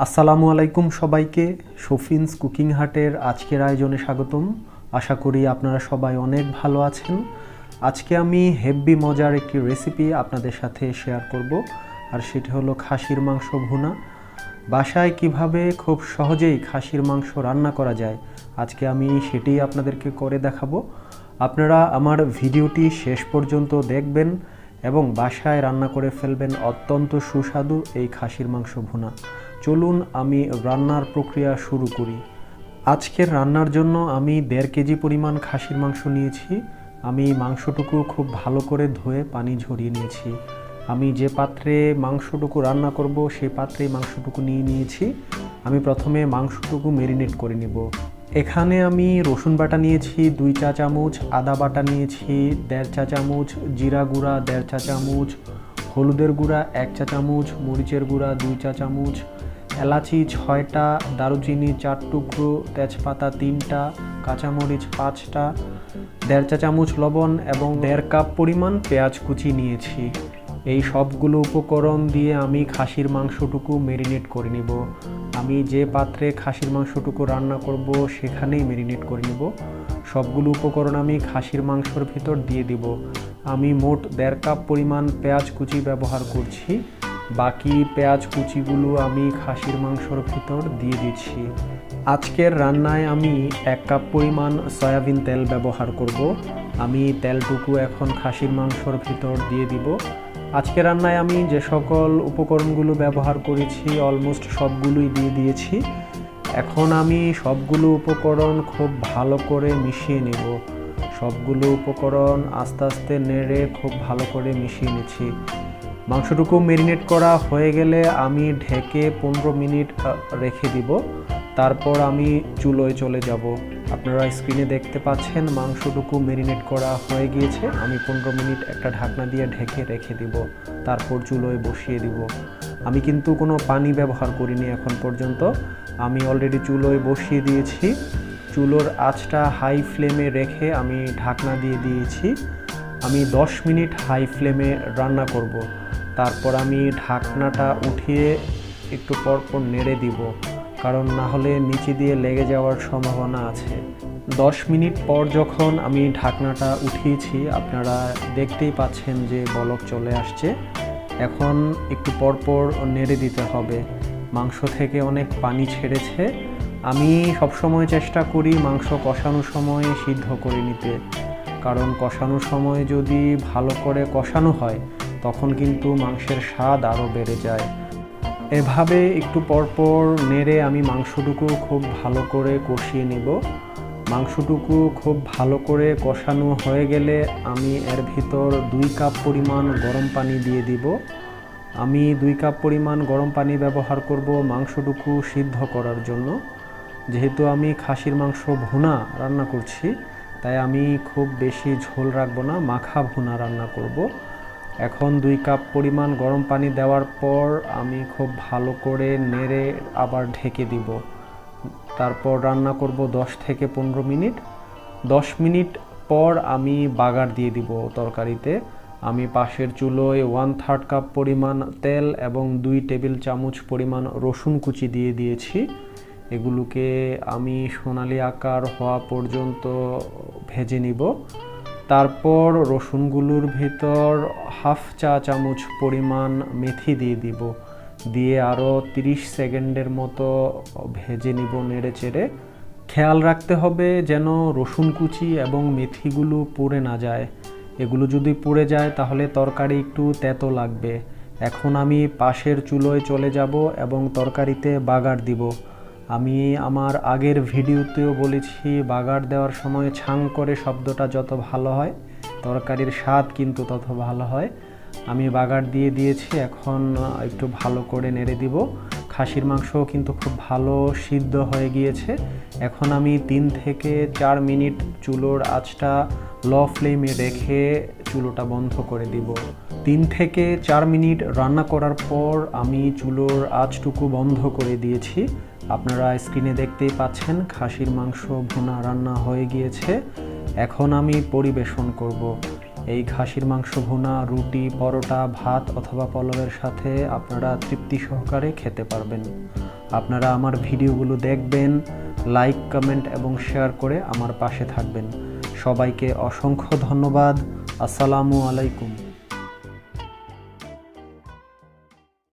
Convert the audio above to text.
আসসালামু আলাইকুম সবাইকে। শফিনস কুকিং হাটের আজকের আয়োজনে স্বাগতম। আশা করি আপনারা সবাই অনেক ভালো আছেন। আজকে আমি হেভি মজার একটি রেসিপি আপনাদের সাথে শেয়ার করব, আর সেটি হলো খাসির মাংস ভুনা। বাসায় কিভাবে খুব সহজেই খাসির মাংস রান্না করা যায়, আজকে আমি সেটাই আপনাদেরকে করে দেখাবো। আপনারা আমার ভিডিওটি শেষ পর্যন্ত দেখবেন এবং বাসায় রান্না করে ফেলবেন অত্যন্ত সুস্বাদু এই খাসির মাংস ভুনা। চলুন আমি রান্নার প্রক্রিয়া শুরু করি। আজকের রান্নার জন্য আমি 1.5 কেজি পরিমাণ খাসির মাংস নিয়েছি। আমি মাংসটুকু খুব ভালো করে ধুয়ে পানি ঝরিয়ে নিয়েছি। আমি যে পাত্রে মাংসটুকু রান্না করব সেই পাত্রেই মাংসটুকু নিয়ে নিয়েছি। আমি প্রথমে মাংসটুকু ম্যারিনেট করে নেব। এখানে আমি রসুন বাটা নিয়েছি 2 চা চামচ, আদা বাটা নিয়েছি 1.5 চা চামচ, জিরা গুঁড়া 1.5 চা চামচ, হলুদের গুঁড়া 1 চা চামচ, মরিচের গুঁড়া 2 চা চামচ, এলাচি 6টা, দারুচিনি 4 টুকরো, তেজপাতা 3টা, কাঁচামরিচ 5টা, 1.5 চা চামচ লবণ এবং 1.5 কাপ পরিমাণ পেঁয়াজ কুচি নিয়েছি। এই সবগুলো উপকরণ দিয়ে আমি খাসির মাংসটুকু ম্যারিনেট করে নিব। আমি যে পাত্রে খাসির মাংসটুকু রান্না করব সেখানেই ম্যারিনেট করে নিব। সবগুলো উপকরণ আমি খাসির মাংসর ভিতর দিয়ে দিব। আমি মোট 1.5 কাপ পরিমাণ পেঁয়াজ কুচি ব্যবহার করছি। বাকি পেঁয়াজ কুচিগুলো আমি খাসির মাংসর ভিতর দিয়ে দিচ্ছি। আজকের রান্নায় আমি 1 কাপ পরিমাণ সয়াবিন তেল ব্যবহার করব। আমি তেলটুকু এখন খাসির মাংসর ভিতর দিয়ে দিব। আজকের রান্নায় আমি যে সকল উপকরণগুলো ব্যবহার করেছি অলমোস্ট সবগুলোই দিয়ে দিয়েছি। এখন আমি সবগুলো উপকরণ খুব ভালো করে মিশিয়ে নেব। সবগুলো উপকরণ আস্তে আস্তে নেড়ে খুব ভালো করে মিশিয়ে নিচ্ছি। মাংসটুকু ম্যারিনেট করা হয়ে গেলে আমি ঢেকে 15 মিনিট রেখে দিব। তারপর আমি চুলোয় চলে যাব। আপনারা স্ক্রিনে দেখতে পাচ্ছেন মাংসটুকু ম্যারিনেট করা হয়ে গিয়েছে। আমি 15 মিনিট একটা ঢাকনা দিয়ে ঢেকে রেখে দিব। তারপর চুলোয় বসিয়ে দিব। আমি কিন্তু কোনো পানি ব্যবহার করিনি এখন পর্যন্ত। আমি অলরেডি চুলোয় বসিয়ে দিয়েছি। চুলোর আঁচটা হাই ফ্লেমে রেখে আমি ঢাকনা দিয়ে দিয়েছি। আমি 10 মিনিট হাই ফ্লেমে রান্না করব। তারপর আমি ঢাকনাটা উঠিয়ে একটু পরপর নেড়ে দিব, কারণ না হলে নিচে দিয়ে লেগে যাওয়ার সম্ভাবনা আছে। 10 মিনিট পর যখন আমি ঢাকনাটা উঠিয়েছি, আপনারা দেখতেই পাচ্ছেন যে বলক চলে আসছে। এখন একটু পরপর নেড়ে দিতে হবে। মাংস থেকে অনেক পানি ছেড়েছে। আমি সবসময় চেষ্টা করি মাংস কষানোর সময় সিদ্ধ করে নিতে, কারণ কষানোর সময় যদি ভালো করে কষানো হয় তখন কিন্তু মাংসের স্বাদ আরও বেড়ে যায়। এভাবে একটু পরপর নেড়ে আমি মাংসটুকু খুব ভালো করে কষিয়ে নেব। মাংসটুকু খুব ভালো করে কষানো হয়ে গেলে আমি এর ভিতর 2 কাপ পরিমাণ গরম পানি দিয়ে দিব। আমি 2 কাপ পরিমাণ গরম পানি ব্যবহার করব মাংসটুকু সিদ্ধ করার জন্য। যেহেতু আমি খাসির মাংস ভুনা রান্না করছি, তাই আমি খুব বেশি ঝোল রাখবো না, মাখা ভুনা রান্না করব। এখন 2 কাপ পরিমাণ গরম পানি দেওয়ার পর আমি খুব ভালো করে নেড়ে আবার ঢেকে দিব। তারপর রান্না করব 10 থেকে 15 মিনিট। 10 মিনিট পর আমি বাগার দিয়ে দিব তরকারিতে। আমি পাশের চুলোয় 1/3 কাপ পরিমাণ তেল এবং 2 টেবিল চামচ পরিমাণ রসুন কুচি দিয়ে দিয়েছি। এগুলোকে আমি সোনালি আকার হওয়া পর্যন্ত ভেজে নিব। তারপর রসুনগুলোর ভিতর 1/2 চা চামচ পরিমাণ মেথি দিয়ে দিব। দিয়ে আরও 30 সেকেন্ডের মতো ভেজে নিব নেড়ে চেড়ে। খেয়াল রাখতে হবে যেন রসুন কুচি এবং মেথিগুলো পুড়ে না যায়। এগুলো যদি পুড়ে যায় তাহলে তরকারি একটু তেতো লাগবে। এখন আমি পাশের চুলোয় চলে যাব এবং তরকারিতে বাগার দিব। আমি আমার আগের ভিডিওতেও বলেছি, বাগার দেওয়ার সময় ছাং করে শব্দটা যত ভালো হয় তরকারির স্বাদ কিন্তু তত ভালো হয়। আমি বাগার দিয়ে দিয়েছি। এখন একটু ভালো করে নেড়ে দিব। খাসির মাংস কিন্তু খুব ভালো সিদ্ধ হয়ে গিয়েছে। এখন আমি 3 থেকে 4 মিনিট চুলোর আঁচটা লো ফ্লেমে রেখে চুলোটা বন্ধ করে দিব। 3 থেকে 4 মিনিট রান্না করার পর আমি চুলোর আঁচটুকু বন্ধ করে দিয়েছি। আপনারা স্ক্রিনে দেখতেই পাচ্ছেন খাসির মাংস ভুনা রান্না হয়ে গিয়েছে। এখন আমি পরিবেশন করব। এই খাসির মাংস ভুনা রুটি, পরোটা, ভাত অথবা পোলাওয়ের সাথে আপনারা তৃপ্তি সহকারে খেতে পারবেন। আপনারা আমার ভিডিওগুলো দেখবেন, লাইক, কমেন্ট এবং শেয়ার করে আমার পাশে থাকবেন। সবাইকে অসংখ্য ধন্যবাদ। আসসালামু আলাইকুম।